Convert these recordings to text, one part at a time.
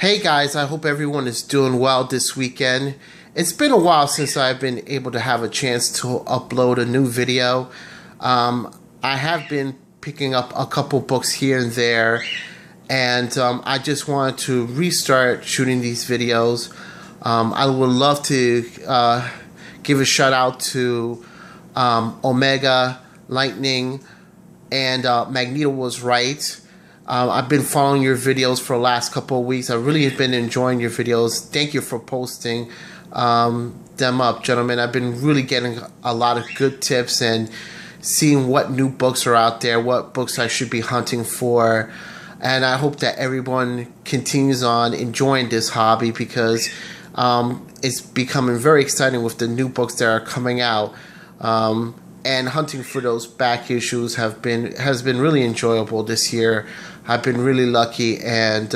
Hey guys, I hope everyone is doing well this weekend. It's been a while since I've been able to have a chance to upload a new video. I have been picking up a couple books here and there, and I just wanted to restart shooting these videos. I would love to give a shout out to Omega, Lightning, and Magneto was right. I've been following your videos for the last couple of weeks. I really have been enjoying your videos. Thank you for posting them up, gentlemen. I've been really getting a lot of good tips and seeing what new books are out there, what books I should be hunting for. And I hope that everyone continues on enjoying this hobby because it's becoming very exciting with the new books that are coming out. And hunting for those back issues has been really enjoyable this year. I've been really lucky, and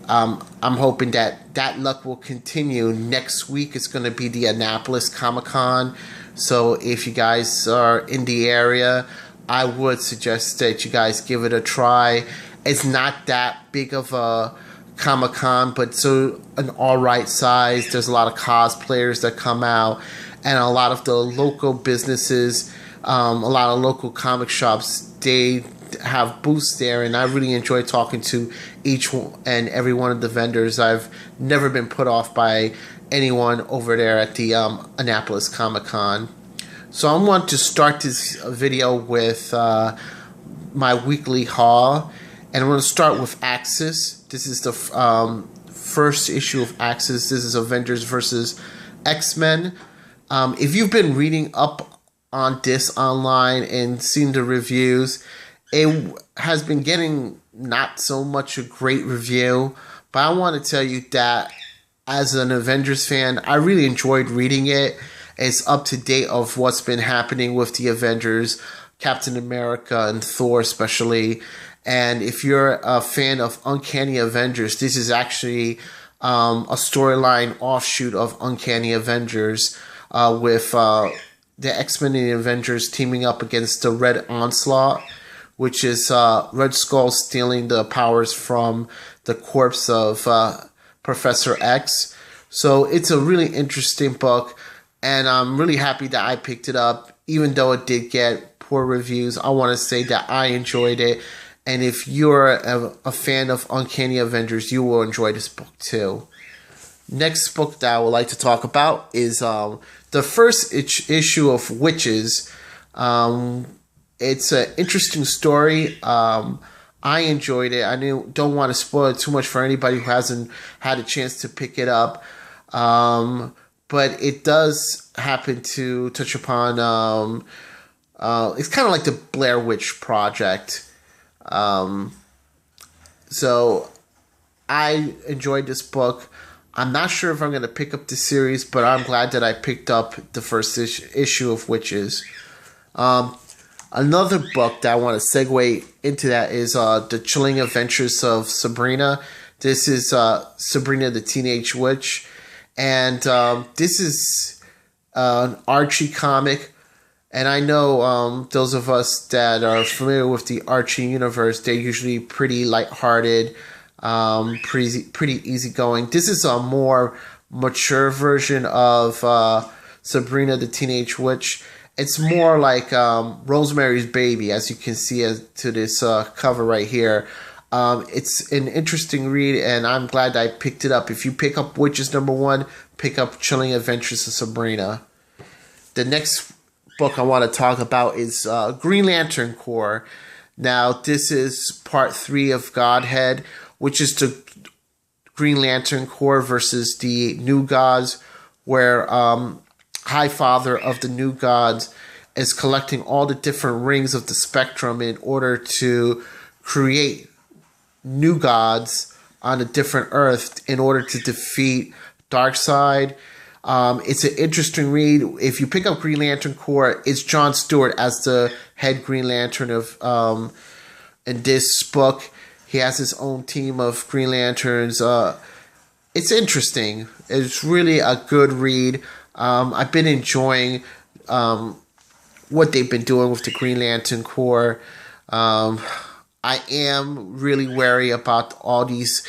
I'm hoping that luck will continue. Next week it's going to be the Annapolis Comic-Con, so if you guys are in the area, I would suggest that you guys give it a try. It's not that big of a Comic-Con, but so an alright size. There's a lot of cosplayers that come out, and a lot of the local businesses, a lot of local comic shops, they have booths there, and I really enjoy talking to each and every one of the vendors. I've never been put off by anyone over there at the Annapolis Comic-Con. So I want to start this video with my weekly haul, and I'm going to start with Axis. This is the first issue of Axis. This is Avengers vs. X-Men. If you've been reading up on this online and seen the reviews, it has been getting not so much a great review, but I want to tell you that as an Avengers fan, I really enjoyed reading it. It's up to date of what's been happening with the Avengers, Captain America and Thor especially. And if you're a fan of Uncanny Avengers, this is actually a storyline offshoot of Uncanny Avengers, with the X-Men and the Avengers teaming up against the Red Onslaught, which is Red Skull stealing the powers from the corpse of Professor X. So it's a really interesting book, and I'm really happy that I picked it up. Even though it did get poor reviews, I want to say that I enjoyed it. And if you're a fan of Uncanny Avengers, you will enjoy this book too. Next book that I would like to talk about is the first issue of Witches. It's an interesting story. I enjoyed it. I don't want to spoil it too much for anybody who hasn't had a chance to pick it up. But it does happen to touch upon, it's kind of like the Blair Witch Project. So I enjoyed this book. I'm not sure if I'm going to pick up the series, but I'm glad that I picked up the first issue of Witches. Another book that I want to segue into that is The Chilling Adventures of Sabrina. This is Sabrina the Teenage Witch. And this is an Archie comic. And I know those of us that are familiar with the Archie universe, they're usually pretty lighthearted, pretty easygoing. This is a more mature version of Sabrina the Teenage Witch. It's more like Rosemary's Baby, as you can see to this cover right here. It's an interesting read, and I'm glad I picked it up. If you pick up Witches #1, pick up Chilling Adventures of Sabrina. The next book I want to talk about is Green Lantern Corps. Now, this is part 3 of Godhead, which is the Green Lantern Corps versus the New Gods, where High Father of the New Gods is collecting all the different rings of the spectrum in order to create new gods on a different Earth in order to defeat Darkseid. It's an interesting read. If you pick up Green Lantern Corps, it's John Stewart as the head Green Lantern of in this book. He has his own team of Green Lanterns. It's interesting. It's really a good read. I've been enjoying what they've been doing with the Green Lantern Corps. I am really wary about all these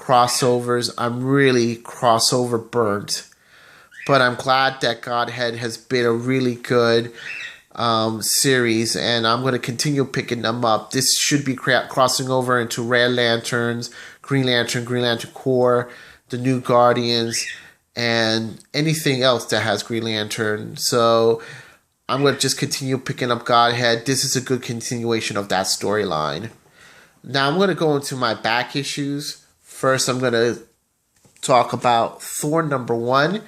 crossovers. I'm really crossover burnt. But I'm glad that Godhead has been a really good series, and I'm going to continue picking them up. This should be crossing over into Red Lanterns, Green Lantern Corps, the New Guardians, and anything else that has Green Lantern. So I'm going to just continue picking up Godhead. This is a good continuation of that storyline. Now I'm going to go into my back issues. First, I'm going to talk about Thor #1.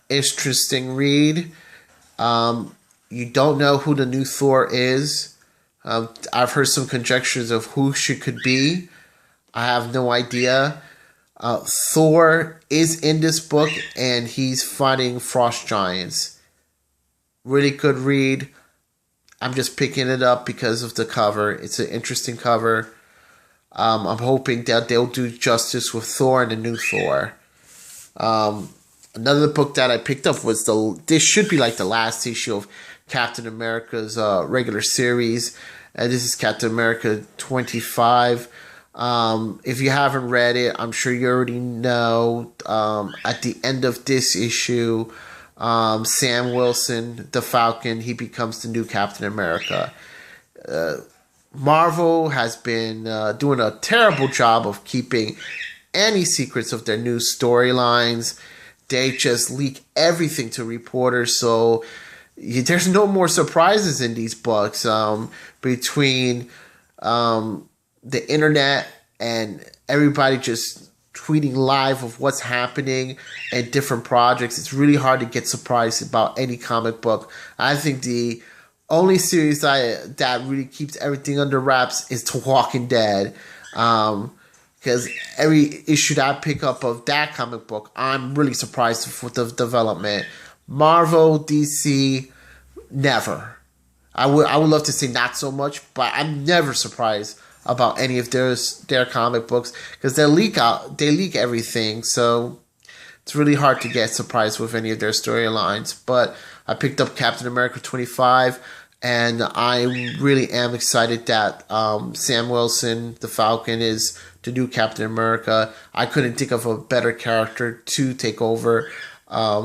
Interesting read. You don't know who the new Thor is. I've heard some conjectures of who she could be. I have no idea. Thor is in this book, and he's fighting frost giants. Really good read. I'm just picking it up because of the cover. It's an interesting cover. I'm hoping that they'll do justice with Thor and the new Thor. Another book that I picked up was this should be like the last issue of Captain America's regular series. And this is Captain America 25. If you haven't read it, I'm sure you already know. At the end of this issue, Sam Wilson, the Falcon, he becomes the new Captain America. Marvel has been doing a terrible job of keeping any secrets of their new storylines. They just leak everything to reporters, so there's no more surprises in these books. Between the internet and everybody just tweeting live of what's happening and different projects, it's really hard to get surprised about any comic book. I think the only series that really keeps everything under wraps is The Walking Dead. Because every issue that I pick up of that comic book, I'm really surprised with the development. Marvel, DC, never. I would love to say not so much, but I'm never surprised about any of their comic books because they leak everything. So it's really hard to get surprised with any of their storylines. But I picked up Captain America 25. And I really am excited that Sam Wilson, the Falcon, is the new Captain America. I couldn't think of a better character to take over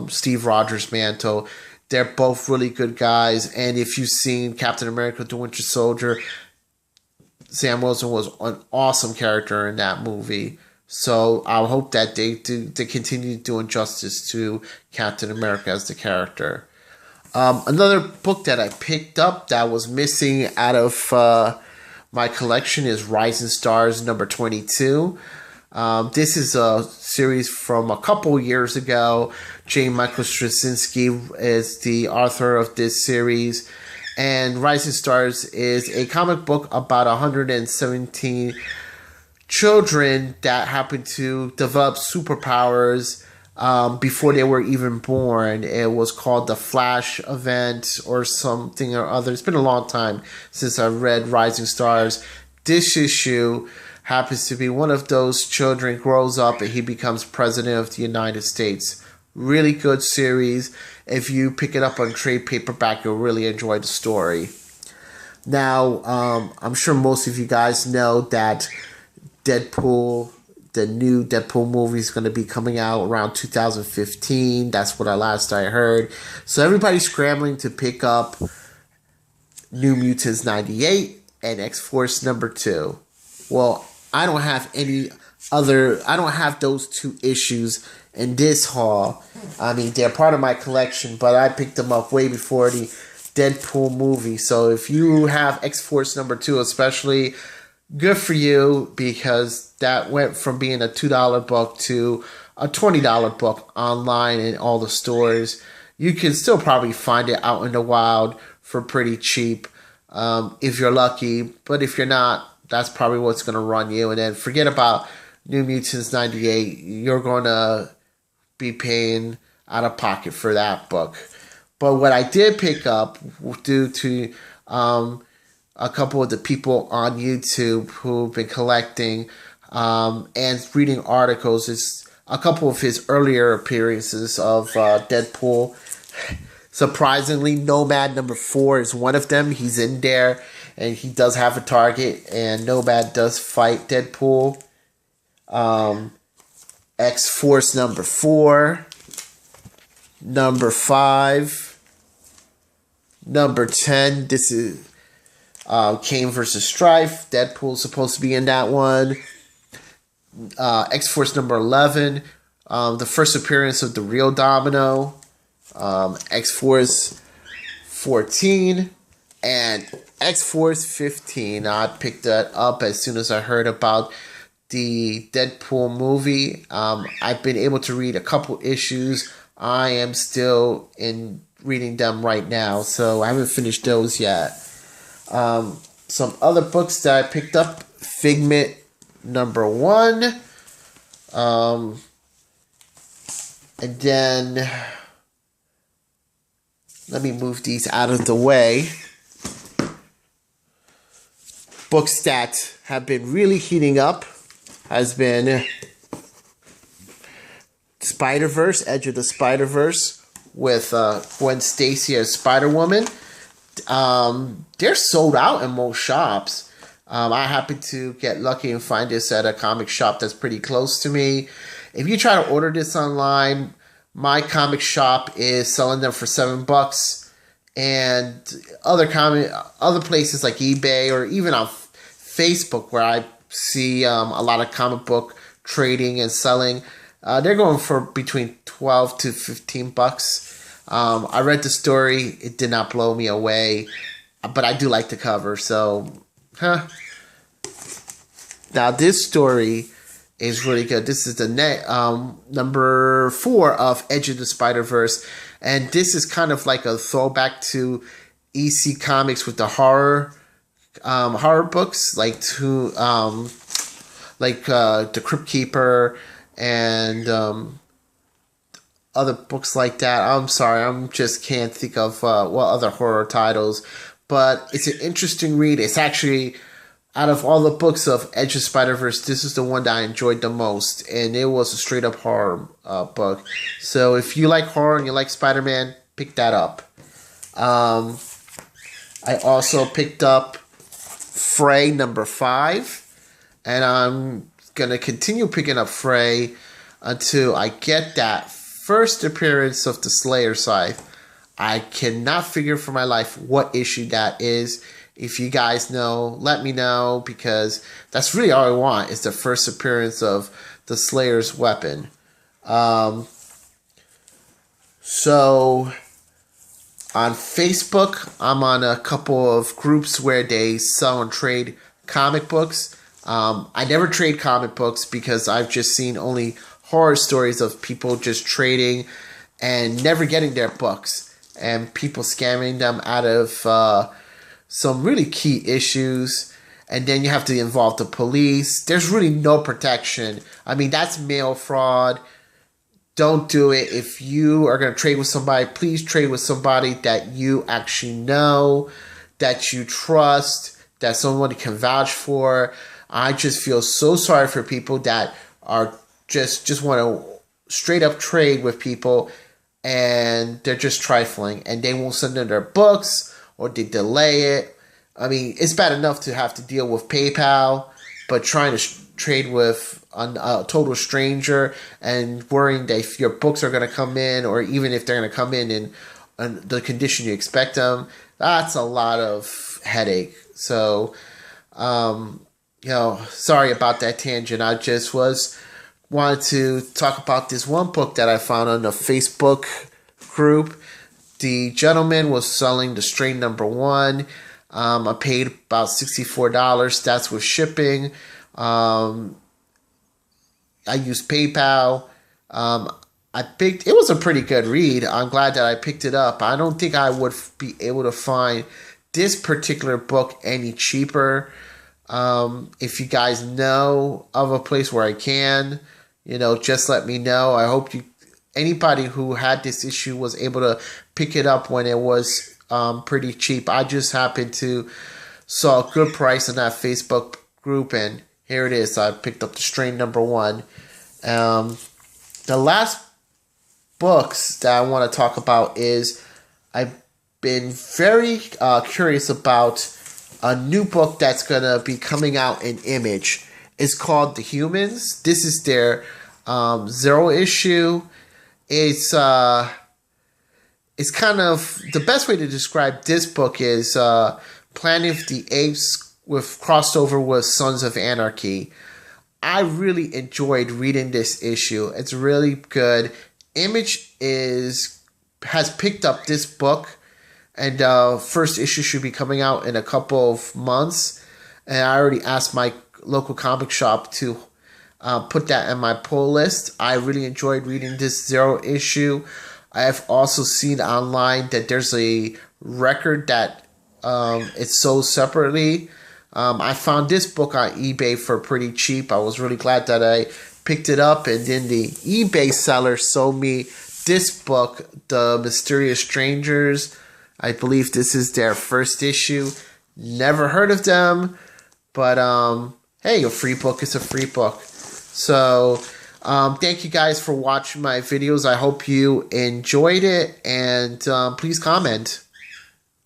Steve Rogers' mantle. They're both really good guys. And if you've seen Captain America: The Winter Soldier, Sam Wilson was an awesome character in that movie. So I hope that they continue doing justice to Captain America as the character. Another book that I picked up that was missing out of my collection is Rising Stars #22. This is a series from a couple years ago. J. Michael Straczynski is the author of this series. And Rising Stars is a comic book about 117 children that happen to develop superpowers before they were even born. It was called the Flash event or something or other. It's been a long time since I read Rising Stars. This issue happens to be one of those children grows up and he becomes president of the United States. Really good series. If you pick it up on trade paperback, you'll really enjoy the story. Now, I'm sure most of you guys know that Deadpool, the new Deadpool movie, is going to be coming out around 2015. That's what I heard. So everybody's scrambling to pick up New Mutants 98 and X-Force #2. Well, I don't have those two issues in this haul. I mean, they're part of my collection, but I picked them up way before the Deadpool movie. So if you have X-Force #2 especially, good for you, because that went from being a $2 book to a $20 book online in all the stores. You can still probably find it out in the wild for pretty cheap if you're lucky. But if you're not, that's probably what's going to run you. And then forget about New Mutants 98. You're going to be paying out of pocket for that book. But what I did pick up, due to a couple of the people on YouTube who've been collecting and reading articles, is a couple of his earlier appearances of Deadpool. Surprisingly, Nomad #4 is one of them. He's in there, and he does have a target, and Nomad does fight Deadpool. X-Force number 4, number 5, number 10. This is Kane versus Strife. Deadpool's supposed to be in that one. X-Force number 11. The first appearance of the real Domino. X-Force 14. And X-Force 15. I picked that up as soon as I heard about the Deadpool movie. I've been able to read a couple issues. I am still in reading them right now, so I haven't finished those yet. Some other books that I picked up: Figment number 1. And then let me move these out of the way. Books that have been really heating up has been Spider-Verse, Edge of the Spider-Verse, with Gwen Stacy as Spider-Woman. They're sold out in most shops. I happen to get lucky and find this at a comic shop that's pretty close to me. If you try to order this online, my comic shop is selling them for $7, and other places like eBay or even on Facebook, where I see a lot of comic book trading and selling, they're going for between $12 to $15. I read the story; it did not blow me away, but I do like the cover. So, Now this story is really good. This is the number 4 of Edge of the Spider-Verse, and this is kind of like a throwback to EC Comics with the horror books, like The Crypt Keeper and other books like that. I'm sorry, I just can't think of what other horror titles, but it's an interesting read. It's actually, out of all the books of Edge of Spider-Verse, this is the one that I enjoyed the most, and it was a straight-up horror book. So if you like horror and you like Spider-Man, pick that up. I also picked up Fray number 5, and I'm going to continue picking up Fray until I get that first appearance of the Slayer Scythe. I cannot figure for my life what issue that is. If you guys know, let me know, because that's really all I want, is the first appearance of the Slayer's weapon. So on Facebook, I'm on a couple of groups where they sell and trade comic books. I never trade comic books because I've just seen only horror stories of people just trading and never getting their books, and people scamming them out of some really key issues, and then you have to involve the police. There's really no protection. I mean, that's mail fraud. Don't do it. If you are going to trade with somebody, please trade with somebody that you actually know, that you trust, that somebody can vouch for. I just feel so sorry for people that are just want to straight up trade with people, and they're just trifling, and they won't send them their books, or they delay it. I mean, it's bad enough to have to deal with PayPal, but trying to trade with a total stranger and worrying that if your books are going to come in, or even if they're going to come in the condition you expect them, that's a lot of headache. So, sorry about that tangent. I just wanted to talk about this one book that I found on the Facebook group. The gentleman was selling The Strain number 1. I paid about $64. That's with shipping. I used PayPal. It was a pretty good read. I'm glad that I picked it up. I don't think I would be able to find this particular book any cheaper. If you guys know of a place where I can, just let me know. I hope anybody who had this issue was able to pick it up when it was pretty cheap. I just happened to saw a good price on that Facebook group, and here it is. I picked up The Strain number 1. The last books that I want to talk about is, I've been very curious about a new book that's going to be coming out in Image. It's called The Humans. This is their zero issue. It's kind of the best way to describe this book is Planet of the Apes with crossover with Sons of Anarchy. I really enjoyed reading this issue. It's really good. Image has picked up this book, and first issue should be coming out in a couple of months. And I already asked my local comic shop to put that in my pull list. I really enjoyed reading this zero issue. I have also seen online that there's a record that it's sold separately. I found this book on eBay for pretty cheap. I was really glad that I picked it up, and then the eBay seller sold me this book, The Mysterious Strangers. I believe this is their first issue. Never heard of them, but hey, a free book is a free book. So thank you guys for watching my videos. I hope you enjoyed it, and please comment.